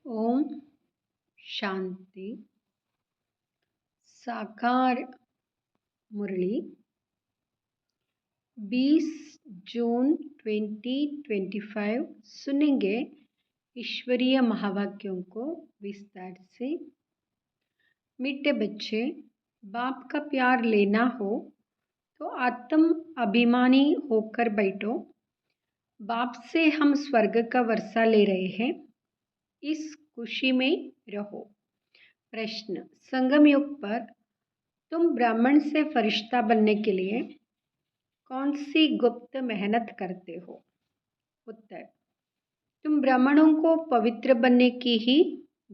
ओम शांति। साकार मुरली 20 जून 2025 सुनेंगे ईश्वरीय महावाक्यों को विस्तार से। मीठे बच्चे, बाप का प्यार लेना हो तो आत्म अभिमानी होकर बैठो। बाप से हम स्वर्ग का वर्षा ले रहे हैं, इस खुशी में रहो। प्रश्न: संगम युग पर तुम ब्राह्मण से फरिश्ता बनने के लिए कौन सी गुप्त मेहनत करते हो? उत्तर: तुम ब्राह्मणों को पवित्र बनने की ही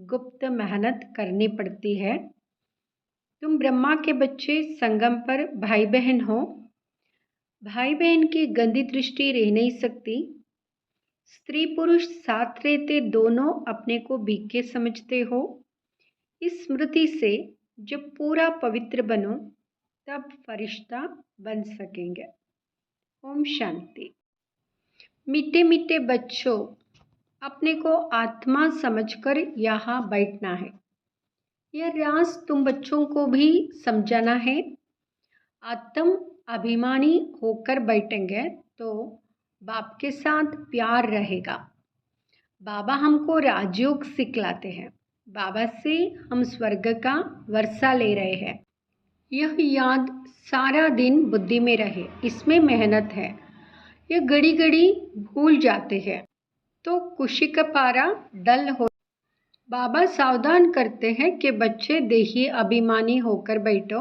गुप्त मेहनत करनी पड़ती है। तुम ब्रह्मा के बच्चे संगम पर भाई बहन हो। भाई बहन की गंदी दृष्टि रह नहीं सकती। स्त्री पुरुष साथ रहते दोनों अपने को भीखे समझते हो। इस स्मृति से जब पूरा पवित्र बनो तब फरिश्ता बन सकेंगे। ओम शांति। मीठे मीठे बच्चों, अपने को आत्मा समझकर यहाँ बैठना है। यह राज तुम बच्चों को भी समझाना है। आत्म अभिमानी होकर बैठेंगे तो बाप के साथ प्यार रहेगा। बाबा हमको राजयोग सिखलाते हैं। बाबा से हम स्वर्ग का वर्षा ले रहे हैं। यह याद सारा दिन बुद्धि में रहे, इसमें मेहनत है। यह घड़ी घड़ी भूल जाते हैं तो खुशी का पारा डल हो। बाबा सावधान करते हैं कि बच्चे देही अभिमानी होकर बैठो,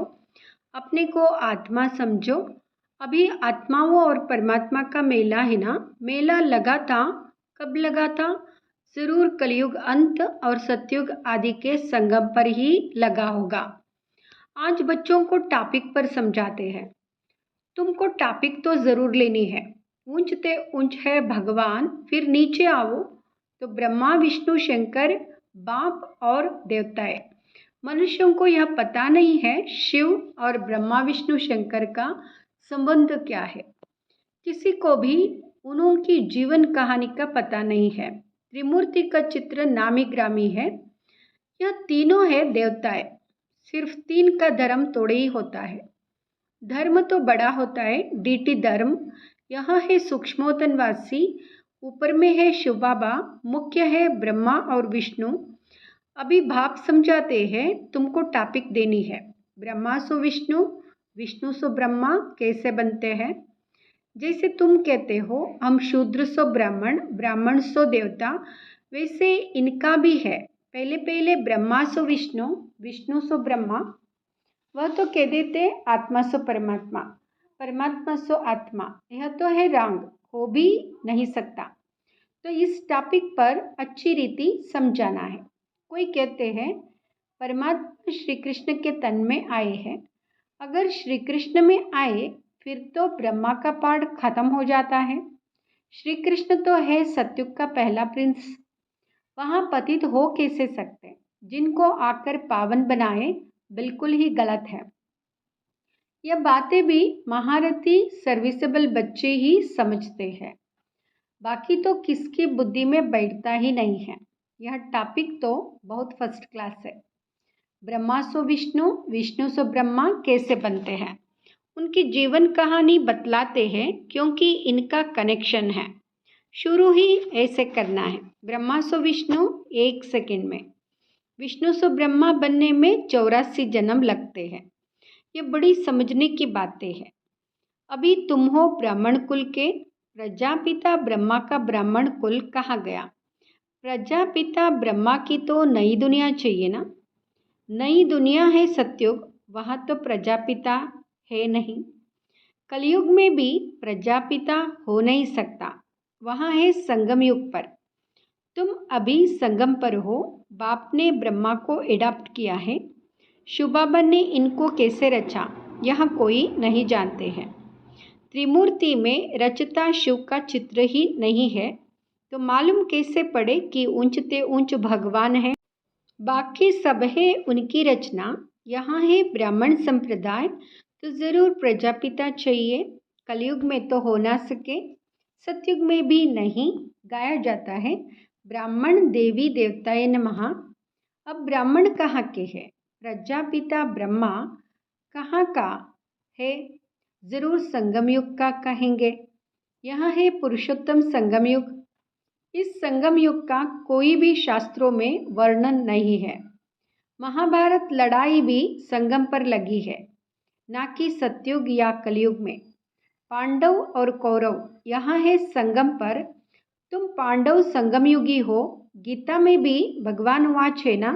अपने को आत्मा समझो। अभी आत्माओं और परमात्मा का मेला है ना। मेला लगा था, कब लगा था? जरूर कलयुग अंत और सतयुग आदि के संगम पर ही लगा होगा। आज बच्चों को टॉपिक पर समझाते हैं। तुमको टॉपिक तो जरूर लेनी है। ऊंचते ऊंच है भगवान, फिर नीचे आओ तो ब्रह्मा विष्णु शंकर बाप और देवताएं। मनुष्यों को यह पता नहीं है शिव और ब्रह्मा विष्णु शंकर का संबंध क्या है। किसी को भी उनकी जीवन कहानी का पता नहीं है। त्रिमूर्ति का चित्र नामी ग्रामी है। यह तीनों है देवताएं। सिर्फ तीन का धर्म थोड़े ही होता है। धर्म तो बड़ा होता है, डीटी धर्म। यहाँ है सूक्ष्मोतनवासी, ऊपर में है शिव बाबा, मुख्य है ब्रह्मा और विष्णु। अभी भाप समझाते हैं, तुमको टॉपिक देनी है। ब्रह्मा सो विष्णु, विष्णु सो ब्रह्मा कैसे बनते हैं। जैसे तुम कहते हो हम शूद्र सो ब्राह्मण, ब्राह्मण सो देवता, वैसे इनका भी है। पहले पहले ब्रह्मा सो विष्णु, विष्णु सो ब्रह्मा। वह तो कह देते आत्मा सो परमात्मा, परमात्मा सो आत्मा। यह तो है रंग, हो भी नहीं सकता। तो इस टॉपिक पर अच्छी रीति समझाना है। कोई कहते हैं परमात्मा श्री कृष्ण के तन में आए हैं। अगर श्री कृष्ण में आए फिर तो ब्रह्मा का पाठ खत्म हो जाता है। श्री कृष्ण तो है सतयुग का पहला प्रिंस, वहाँ पतित हो कैसे सकते? जिनको आकर पावन बनाए बिल्कुल ही गलत है। यह बातें भी महारथी सर्विसेबल बच्चे ही समझते हैं, बाकी तो किसकी बुद्धि में बैठता ही नहीं है। यह टॉपिक तो बहुत फर्स्ट क्लास है। ब्रह्मा सो विष्णु, विष्णु सो ब्रह्मा कैसे बनते हैं, उनकी जीवन कहानी बतलाते हैं, क्योंकि इनका कनेक्शन है। शुरू ही ऐसे करना है। ब्रह्मा सो विष्णु 1 सेकंड में, विष्णु सो ब्रह्मा बनने में 84 जन्म लगते हैं। ये बड़ी समझने की बातें हैं। अभी तुम हो ब्राह्मण कुल के। प्रजापिता ब्रह्मा का ब्राह्मण कुल कहाँ गया? प्रजापिता ब्रह्मा की तो नई दुनिया चाहिए ना। नई दुनिया है सतयुग, वहाँ तो प्रजापिता है नहीं। कलयुग में भी प्रजापिता हो नहीं सकता, वहाँ है संगम युग पर। तुम अभी संगम पर हो। बाप ने ब्रह्मा को एडॉप्ट किया है। शिव बाबा ने इनको कैसे रचा यह कोई नहीं जानते हैं। त्रिमूर्ति में रचता शिव का चित्र ही नहीं है, तो मालूम कैसे पड़े कि ऊंचते ऊंच भगवान है। बाकी सब है उनकी रचना। यहाँ है ब्राह्मण संप्रदाय, तो ज़रूर प्रजापिता चाहिए। कलयुग में तो हो ना सके, सतयुग में भी नहीं। गाया जाता है ब्राह्मण देवी देवताए नमः। अब ब्राह्मण कहाँ के हैं? प्रजापिता ब्रह्मा कहाँ का है? जरूर संगम युग का कहेंगे। यह है पुरुषोत्तम संगम युग। इस संगम युग का कोई भी शास्त्रों में वर्णन नहीं है। महाभारत लड़ाई भी संगम पर लगी है, ना कि सतयुग या कलयुग में। पांडव और कौरव यहाँ है संगम पर। तुम पांडव संगम युगी हो। गीता में भी भगवान वाच है ना,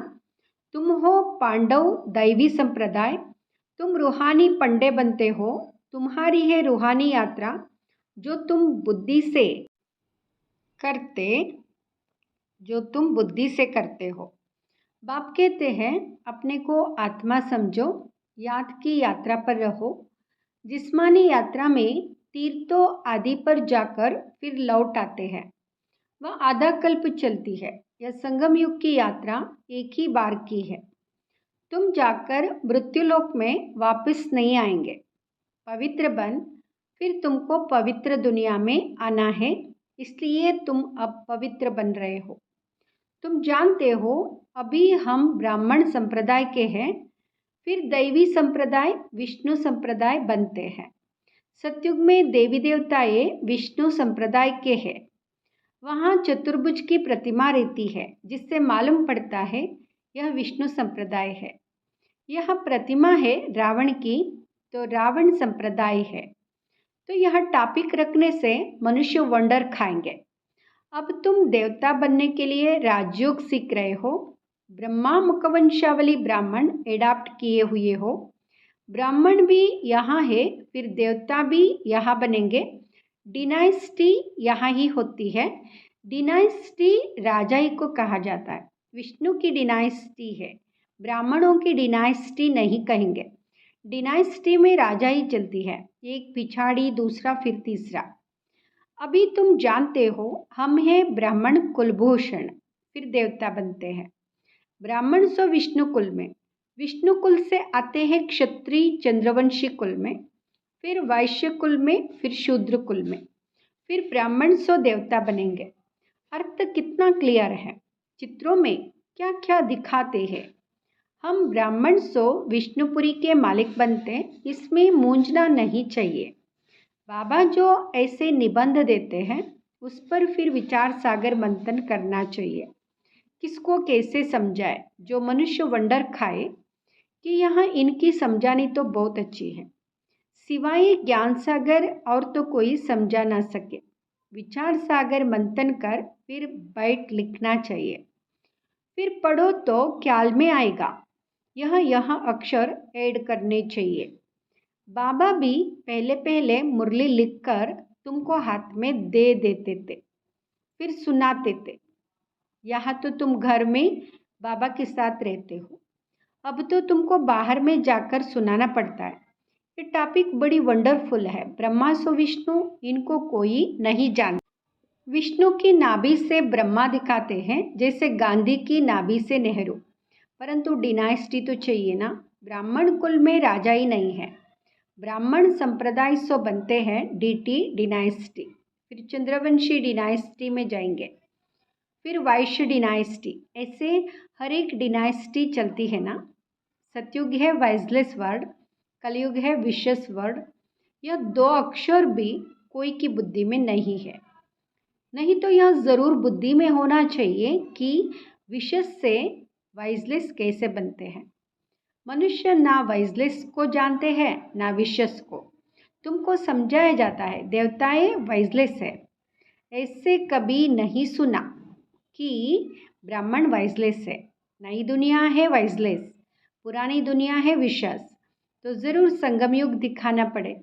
तुम हो पांडव दैवी संप्रदाय। तुम रूहानी पंडे बनते हो। तुम्हारी है रूहानी यात्रा जो तुम बुद्धि से करते हो। बाप कहते हैं अपने को आत्मा समझो, याद की यात्रा पर रहो। जिस्मानी यात्रा में तीर्थों आदि पर जाकर फिर लौट आते हैं। वह आधा कल्प चलती है। यह संगम युग की यात्रा एक ही बार की है। तुम जाकर मृत्युलोक में वापस नहीं आएंगे। पवित्र बन, फिर तुमको पवित्र दुनिया में आना है, इसलिए तुम अब पवित्र बन रहे हो। तुम जानते हो अभी हम ब्राह्मण संप्रदाय के हैं, फिर दैवी संप्रदाय विष्णु संप्रदाय बनते हैं। सतयुग में देवी देवताएं विष्णु संप्रदाय के हैं। वहाँ चतुर्भुज की प्रतिमा रहती है, जिससे मालूम पड़ता है यह विष्णु संप्रदाय है। यह प्रतिमा है रावण की, तो रावण संप्रदाय है। तो यह टॉपिक रखने से मनुष्य वंडर खाएंगे। अब तुम देवता बनने के लिए राजयोग सीख रहे हो। ब्रह्मा मुखवंशावली ब्राह्मण एडाप्ट किए हुए हो। ब्राह्मण भी यहाँ है, फिर देवता भी यहाँ बनेंगे। डिनाइस्टी यहाँ ही होती है। डिनाइस्टी राजाई को कहा जाता है। विष्णु की डिनाइस्टी है, ब्राह्मणों की डिनाइस्टी नहीं कहेंगे। डिनाइस्टी में राजाई चलती है, एक पिछाड़ी दूसरा फिर तीसरा। अभी तुम जानते हो हम हैं ब्राह्मण कुलभूषण, फिर देवता बनते हैं। ब्राह्मण सो विष्णु कुल में, विष्णु कुल से आते हैं क्षत्रिय चंद्रवंशी कुल में, फिर वैश्य कुल में, फिर शूद्र कुल में, फिर ब्राह्मण सो देवता बनेंगे। अर्थ कितना क्लियर है। चित्रों में क्या क्या दिखाते हैं। हम ब्राह्मण सो विष्णुपुरी के मालिक बनते, इसमें मूंझना नहीं चाहिए। बाबा जो ऐसे निबंध देते हैं उस पर फिर विचार सागर मंथन करना चाहिए। किसको कैसे समझाए, जो मनुष्य वंडर खाए कि यहाँ इनकी समझानी तो बहुत अच्छी है, सिवाय ज्ञान सागर और तो कोई समझा ना सके। विचार सागर मंथन कर फिर बैठ लिखना चाहिए, फिर पढ़ो तो ख्याल में आएगा। यह अक्षर ऐड करने चाहिए। बाबा भी पहले पहले मुरली लिखकर तुमको हाथ में दे देते थे, फिर सुनाते थे। यहाँ तो तुम घर में बाबा के साथ रहते हो, अब तो तुमको बाहर में जाकर सुनाना पड़ता है। ये टॉपिक बड़ी वंडरफुल है। ब्रह्मा सो विष्णु, इनको कोई नहीं जानता। विष्णु की नाभि से ब्रह्मा दिखाते हैं, जैसे गांधी की नाभि से नेहरू। परंतु डिनाइस्टी तो चाहिए ना। ब्राह्मण कुल में राजा ही नहीं है। ब्राह्मण संप्रदाय सो बनते हैं डीटी डिनाइस्टी, फिर चंद्रवंशी डिनाइस्टी में जाएंगे, फिर वैश्य डिनाइस्टी। ऐसे हर एक डिनाइस्टी चलती है ना। सतयुग है वाइजलेस वर्ड, कलयुग है विशेष वर्ड। यह दो अक्षर भी कोई की बुद्धि में नहीं है। नहीं तो यह ज़रूर बुद्धि में होना चाहिए कि विशेष से वाइजलेस कैसे बनते हैं। मनुष्य ना वाइजलेस को जानते हैं ना विशेष को। तुमको समझाया जाता है देवताएं वाइजलेस है। ऐसे कभी नहीं सुना कि ब्राह्मण वाइजलेस है। नई दुनिया है वाइजलेस, पुरानी दुनिया है विशेष। तो ज़रूर संगम युग दिखाना पड़े।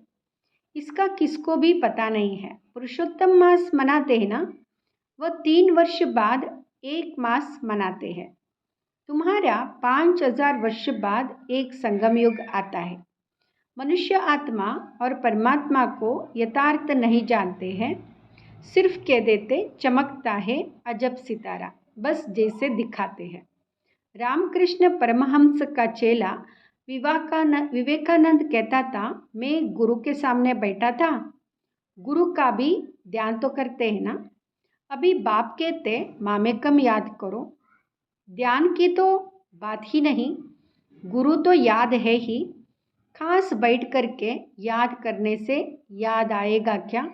इसका किसको भी पता नहीं है। पुरुषोत्तम मास मनाते हैं ना, वह 3 वर्ष बाद एक मास मनाते हैं। तुम्हारा 5000 वर्ष बाद एक संगम युग आता है। मनुष्य आत्मा और परमात्मा को यथार्थ नहीं जानते हैं, सिर्फ कह देते चमकता है अजब सितारा, बस जैसे दिखाते हैं। रामकृष्ण परमहंस का चेला विवेकानंद कहता था, मैं गुरु के सामने बैठा था। गुरु का भी ध्यान तो करते हैं ना। अभी बाप कहते मामेकम याद करो। ध्यान की तो बात ही नहीं, गुरु तो याद है ही। खास बैठ करके याद करने से याद आएगा क्या?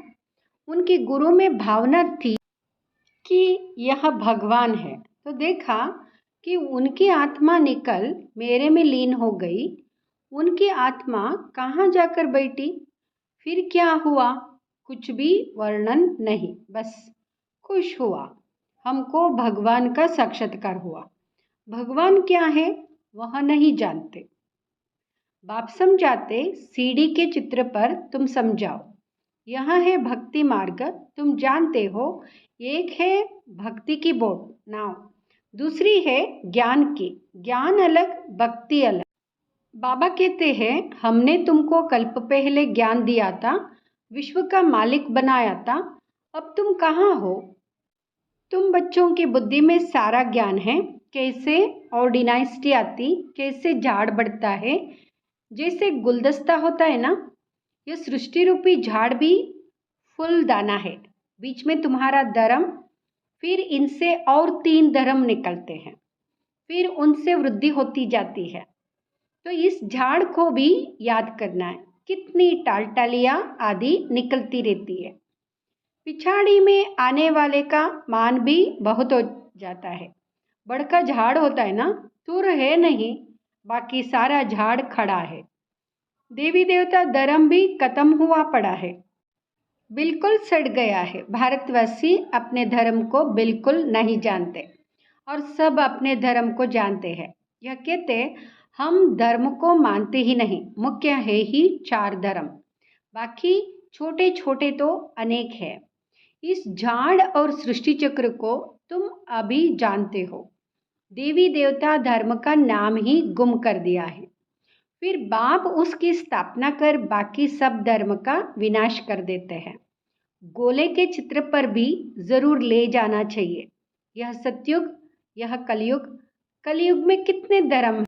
उनकी गुरु में भावना थी कि यह भगवान है, तो देखा कि उनकी आत्मा निकल मेरे में लीन हो गई। उनकी आत्मा कहाँ जाकर बैठी? फिर क्या हुआ? कुछ भी वर्णन नहीं, बस खुश हुआ। हमको भगवान का साक्षात्कार हुआ। भगवान क्या है वह नहीं जानते। बाप समझाते सीढ़ी के चित्र पर तुम समझाओ। यह है भक्ति मार्ग, तुम जानते हो। एक है भक्ति की बोट नाव, दूसरी है ज्ञान की। ज्ञान अलग, भक्ति अलग। बाबा कहते हैं हमने तुमको कल्प पहले ज्ञान दिया था, विश्व का मालिक बनाया था। अब तुम कहाँ हो? तुम बच्चों की बुद्धि में सारा ज्ञान है, कैसे और डिनाइस्टी आती, कैसे झाड़ बढ़ता है। जैसे गुलदस्ता होता है ना, यह सृष्टि रूपी झाड़ भी फूल दाना है। बीच में तुम्हारा धर्म, फिर इनसे और 3 धर्म निकलते हैं, फिर उनसे वृद्धि होती जाती है। तो इस झाड़ को भी याद करना है। कितनी टालटालियाँ आदि निकलती रहती है। पिछाड़ी में आने वाले का मान भी बहुत हो जाता है। बड़का झाड़ होता है ना, तुर है नहीं, बाकी सारा झाड़ खड़ा है। देवी देवता धर्म भी खत्म हुआ पड़ा है, बिल्कुल सड़ गया है। भारतवासी अपने धर्म को बिल्कुल नहीं जानते और सब अपने धर्म को जानते हैं। यह कहते हम धर्म को मानते ही नहीं, मुख्य है ही 4 धर्म, बाकी छोटे छोटे तो अनेक है। इस झाड़ और सृष्टि चक्र को तुम अभी जानते हो। देवी देवता धर्म का नाम ही गुम कर दिया है। फिर बाप उसकी स्थापना कर बाकी सब धर्म का विनाश कर देते हैं। गोले के चित्र पर भी जरूर ले जाना चाहिए। यह सतयुग, यह कलयुग। कलयुग में कितने धर्म हैं?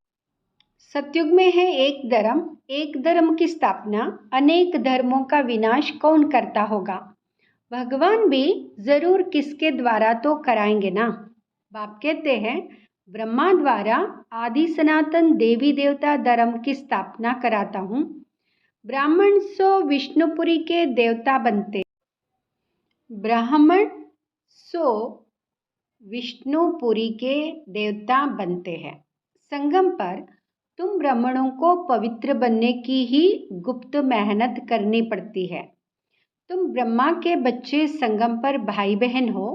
सतयुग में है एक धर्म। एक धर्म की स्थापना, अनेक धर्मों का विनाश कौन करता होगा? भगवान भी जरूर किसके द्वारा तो कराएंगे ना। बाप कहते हैं ब्रह्मा द्वारा आदि सनातन देवी देवता धर्म की स्थापना कराता हूँ। ब्राह्मण सो विष्णुपुरी के देवता बनते, ब्राह्मण सो विष्णुपुरी के देवता बनते हैं। संगम पर तुम ब्राह्मणों को पवित्र बनने की ही गुप्त मेहनत करनी पड़ती है। तुम ब्रह्मा के बच्चे संगम पर भाई बहन हो।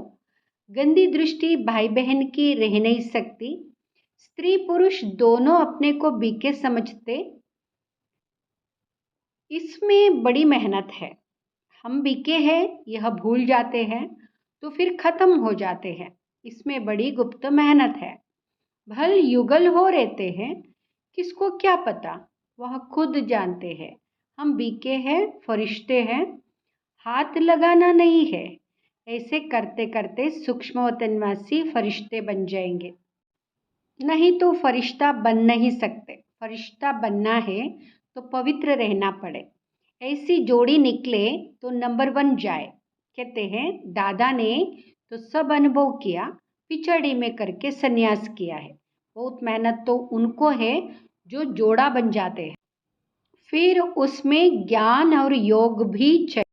गंदी दृष्टि भाई बहन की रह नहीं सकती। स्त्री पुरुष दोनों अपने को बीके समझते। इसमें बड़ी मेहनत है। हम बीके हैं यह भूल जाते हैं तो फिर खत्म हो जाते हैं। इसमें बड़ी गुप्त मेहनत है। भल युगल हो रहते हैं, किसको क्या पता, वह खुद जानते हैं। हम बीके हैं, फरिश्ते हैं, हाथ लगाना नहीं है। ऐसे करते करते सूक्ष्म वतनवासी फरिश्ते बन जाएंगे। नहीं तो फरिश्ता बन नहीं सकते। फरिश्ता बनना है तो पवित्र रहना पड़े। ऐसी जोड़ी निकले तो नंबर 1 जाए। कहते हैं दादा ने तो सब अनुभव किया, पिछड़ी में करके संन्यास किया है। बहुत मेहनत तो उनको है जो जोड़ा बन जाते हैं। फिर उसमें ज्ञान और योग भी चाहिए।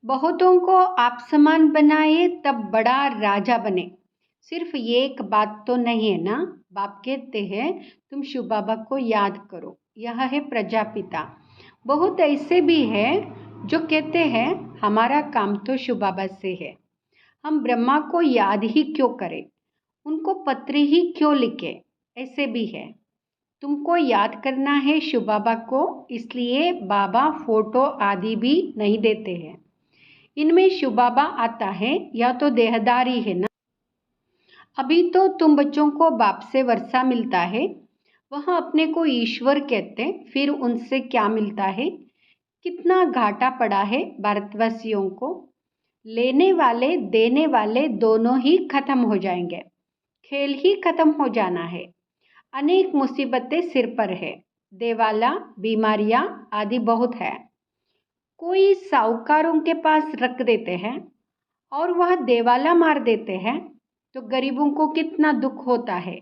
बहुतों को आप समान बनाए तब बड़ा राजा बने। सिर्फ ये एक बात तो नहीं है ना। बाप कहते हैं तुम शिव बाबा को याद करो, यह है प्रजापिता। बहुत ऐसे भी हैं जो कहते हैं हमारा काम तो शिव बाबा से है, हम ब्रह्मा को याद ही क्यों करें, उनको पत्र ही क्यों लिखे। ऐसे भी है। तुमको याद करना है शिव बाबा को, इसलिए बाबा फोटो आदि भी नहीं देते हैं। इनमें शिव बाबा आता है या तो देहदारी है ना। अभी तो तुम बच्चों को बाप से वर्षा मिलता है, वह अपने को ईश्वर कहते, फिर उनसे क्या मिलता है? कितना घाटा पड़ा है भारतवासियों को। लेने वाले देने वाले दोनों ही खत्म हो जाएंगे। खेल ही खत्म हो जाना है। अनेक मुसीबतें सिर पर है। देवाला, बीमारियां आदि बहुत है। कोई साहूकारों के पास रख देते हैं और वह देवाला मार देते हैं तो गरीबों को कितना दुख होता है।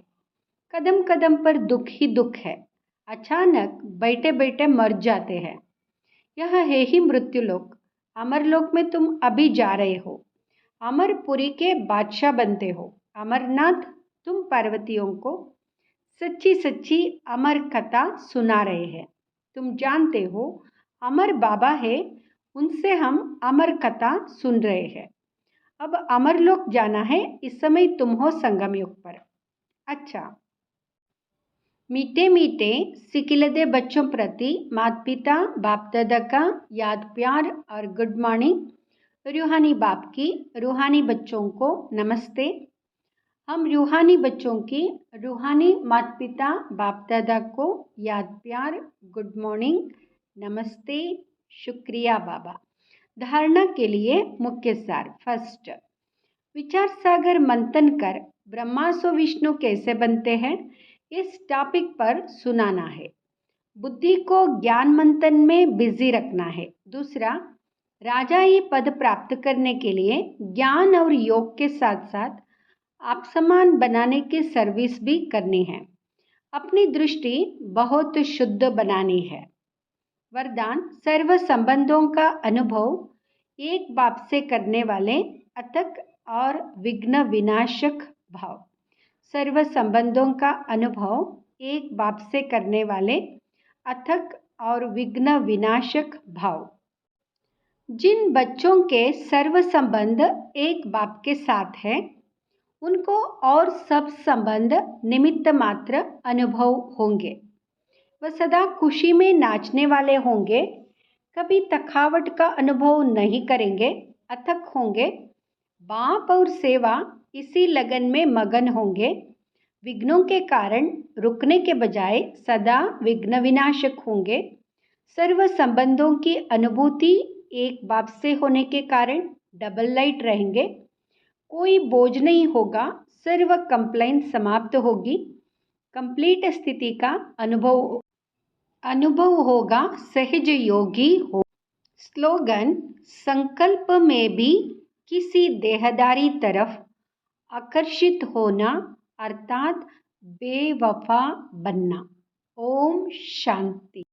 कदम कदम पर दुख ही दुख है। अचानक बैठे बैठे मर जाते हैं। यह है ही मृत्युलोक। अमरलोक में तुम अभी जा रहे हो। अमरपुरी के बादशाह बनते हो। अमरनाथ, तुम पार्वतियों को सच्ची सच्ची अमर कथा सुना रहे हैं। तुम जानते हो अमर बाबा है, उनसे हम अमर कथा सुन रहे हैं। अब अमरलोक जाना है। इस समय तुम हो संगम युग पर। अच्छा, मीठे मीठे सिकिलदे बच्चों प्रति माता पिता बाप दादा का याद प्यार और गुड मॉर्निंग। रूहानी बाप की रूहानी बच्चों को नमस्ते। हम रूहानी बच्चों की रूहानी माता पिता बाप दादा को याद प्यार गुड मॉर्निंग नमस्ते शुक्रिया बाबा। धारणा के लिए मुख्य सार। फर्स्ट, विचार सागर मंथन कर ब्रह्मा सो विष्णु कैसे बनते हैं, इस टॉपिक पर सुनाना है। बुद्धि को ज्ञान मंथन में बिजी रखना है। दूसरा, राजाई पद प्राप्त करने के लिए ज्ञान और योग के साथ साथ आप समान बनाने की सर्विस भी करनी है। अपनी दृष्टि बहुत शुद्ध बनानी है। वरदान, सर्व संबंधों का अनुभव एक बाप से करने वाले अथक और विघ्न विनाशक भाव। सर्व संबंधों का अनुभव एक बाप से करने वाले अथक और विघ्न विनाशक भाव। जिन बच्चों के सर्व संबंध एक बाप के साथ है, उनको और सब संबंध निमित्त मात्र अनुभव होंगे। वह सदा खुशी में नाचने वाले होंगे, कभी थकावट का अनुभव नहीं करेंगे, अथक होंगे। बाप और सेवा इसी लगन में मगन होंगे। विघ्नों के कारण रुकने के बजाय सदा विघ्न विनाशक होंगे। सर्व संबंधों की अनुभूति एक बाप से होने के कारण डबल लाइट रहेंगे। कोई बोझ नहीं होगा। सर्व कंप्लेंट समाप्त होगी। कंप्लीट स्थिति का अनुभव होगा। सहज योगी हो। स्लोगन, संकल्प में भी किसी देहदारी तरफ आकर्षित होना अर्थात बेवफा बनना। ओम शांति।